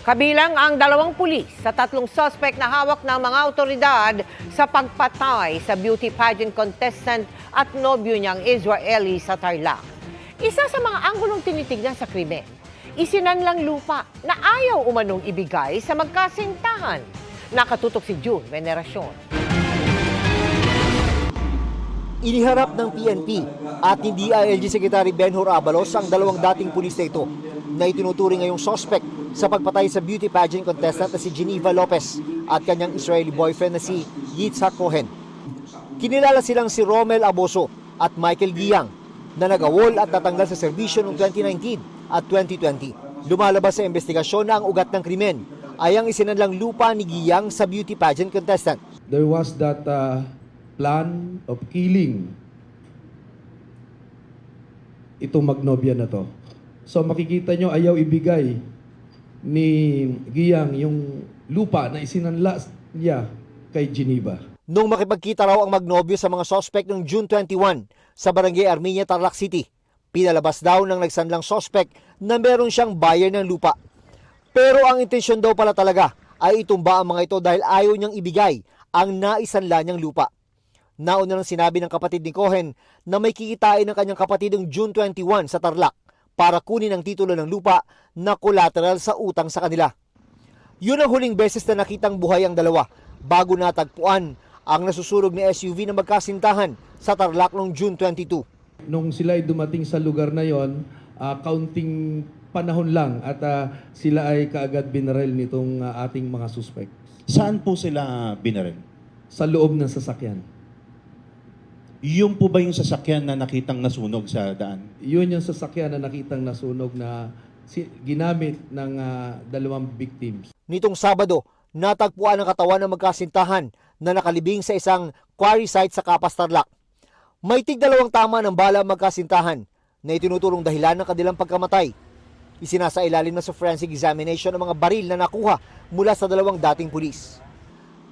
Kabilang ang 2 pulis sa 3 suspect na hawak ng mga awtoridad sa pagpatay sa beauty pageant contestant at nobyo niyang Israeli sa Tarlac. Isa sa mga anggulong tinitignan sa krimen, isinanlang lupa na ayaw umanong ibigay sa magkasintahan. Nakatutok si June Veneracion. Iniharap ng PNP at ni DILG Secretary Benhur Abalos ang 2 dating pulis na ito na itinuturing ngayong suspect sa pagpatay sa beauty pageant contestant na si Geneva Lopez at kanyang Israeli boyfriend na si Yitzhak Cohen. Kinilala silang si Romel Aboso at Michael Giyang na nagawol at natanggal sa serbisyo noong 2019 at 2020. Lumalabas sa investigasyon na ang ugat ng krimen ay ang isinanlang lupa ni Giyang sa beauty pageant contestant. There was that plan of killing itong magnobya na to. So makikita nyo, ayaw ibigay ni Giyang yung lupa na isinanla niya kay Geneva. Nung makipagkita raw ang magnobyo sa mga suspect noong June 21 sa Barangay Armenia, Tarlac City, pinalabas daw ng nagsanlang suspect na meron siyang buyer ng lupa. Pero ang intensyon daw pala talaga ay itumba ang mga ito dahil ayaw niyang ibigay ang naisanla niyang lupa. Nauna nang sinabi ng kapatid ni Cohen na may kikitain ng kanyang kapatid noong June 21 sa Tarlac para kunin ang titulo ng lupa na collateral sa utang sa kanila. Yun ang huling beses na nakitang buhay ang dalawa bago natagpuan ang nasusunog na SUV na magkasintahan sa Tarlac noong June 22. Nung sila ay dumating sa lugar na yon, counting panahon lang at sila ay kaagad binaril nitong ating mga suspect. Saan po sila binaril? Sa loob ng sasakyan. Yung po ba yung sasakyan na nakitang nasunog sa daan? Yun yung sasakyan na nakitang nasunog na ginamit ng 2 victims. Nitong Sabado, natagpuan ang katawan ng magkasintahan na nakalibing sa isang quarry site sa Capas, Tarlac. May tig-2 tama ng bala ang magkasintahan na itinuturong dahilan ng kanilang pagkamatay. Isinasailalim na sa forensic examination ang mga baril na nakuha mula sa 2 dating pulis.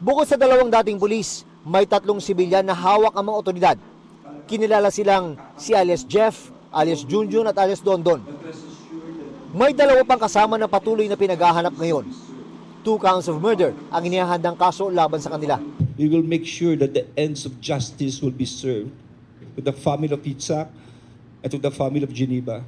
Bukod sa 2 dating pulis, may 3 sibilyan na hawak ang mga otoridad. Kinilala silang si alias Jeff, alias Junjun at alias Dondon. May 2 pang kasama na patuloy na pinaghahanap ngayon. 2 counts of murder ang inihahandang kaso laban sa kanila. We will make sure that the ends of justice will be served to the family of Yitzhak and to the family of Geneva.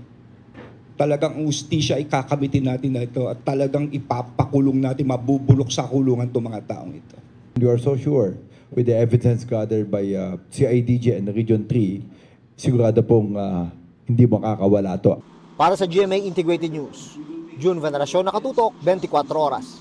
Talagang ang ustisya ay kakamitin natin na ito at talagang ipapakulong natin, mabubulok sa kulungan itong mga taong ito. We are so sure with the evidence gathered by CIDG and Region 3, sigurado pong hindi makakawala to. Para sa GMA Integrated News, June Veneracion, Nakatutok, 24 Oras.